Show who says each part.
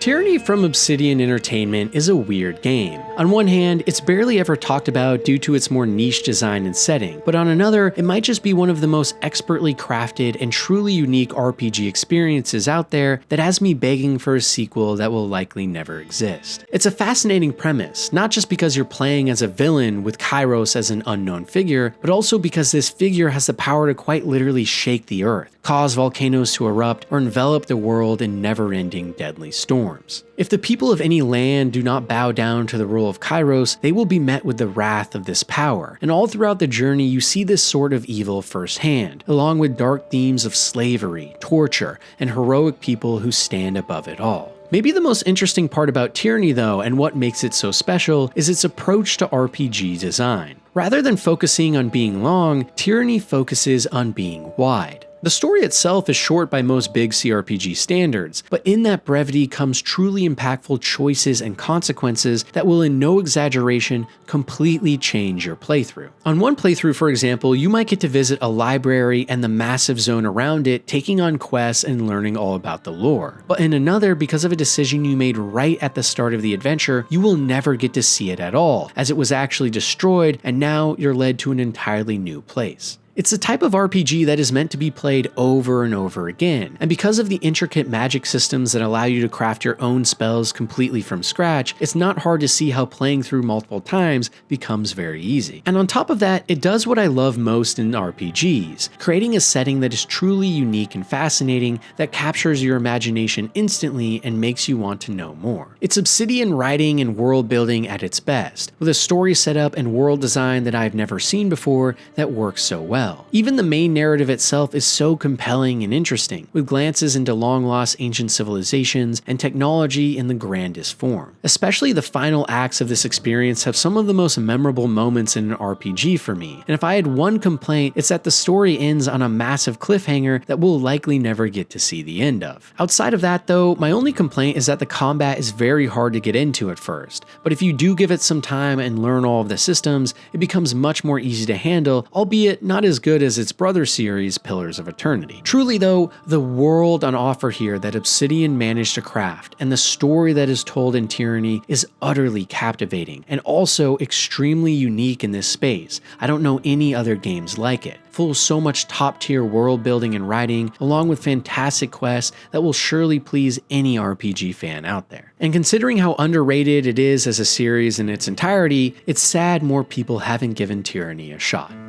Speaker 1: Tyranny from Obsidian Entertainment is a weird game. On one hand, it's barely ever talked about due to its more niche design and setting, but on another, it might just be one of the most expertly crafted and truly unique RPG experiences out there that has me begging for a sequel that will likely never exist. It's a fascinating premise, not just because you're playing as a villain with Kairos as an unknown figure, but also because this figure has the power to quite literally shake the earth, cause volcanoes to erupt, or envelop the world in never-ending deadly storms. If the people of any land do not bow down to the rule of Kairos, they will be met with the wrath of this power. And all throughout the journey, you see this sort of evil firsthand, along with dark themes of slavery, torture, and heroic people who stand above it all. Maybe the most interesting part about Tyranny though, and what makes it so special, is its approach to RPG design. Rather than focusing on being long, Tyranny focuses on being wide. The story itself is short by most big CRPG standards, but in that brevity comes truly impactful choices and consequences that will, in no exaggeration, completely change your playthrough. On one playthrough, for example, you might get to visit a library and the massive zone around it, taking on quests and learning all about the lore. But in another, because of a decision you made right at the start of the adventure, you will never get to see it at all, as it was actually destroyed and now you're led to an entirely new place. It's the type of RPG that is meant to be played over and over again, and because of the intricate magic systems that allow you to craft your own spells completely from scratch, it's not hard to see how playing through multiple times becomes very easy. And on top of that, it does what I love most in RPGs, creating a setting that is truly unique and fascinating that captures your imagination instantly and makes you want to know more. It's Obsidian writing and world building at its best, with a story setup and world design that I've never seen before that works so well. Even the main narrative itself is so compelling and interesting, with glances into long-lost ancient civilizations and technology in the grandest form. Especially the final acts of this experience have some of the most memorable moments in an RPG for me, and if I had one complaint, it's that the story ends on a massive cliffhanger that we'll likely never get to see the end of. Outside of that though, my only complaint is that the combat is very hard to get into at first, but if you do give it some time and learn all of the systems, it becomes much more easy to handle, albeit not as good as its brother series, Pillars of Eternity. Truly though, the world on offer here that Obsidian managed to craft, and the story that is told in Tyranny is utterly captivating, and also extremely unique in this space. I don't know any other games like it, full of so much top-tier world building and writing, along with fantastic quests that will surely please any RPG fan out there. And considering how underrated it is as a series in its entirety, it's sad more people haven't given Tyranny a shot.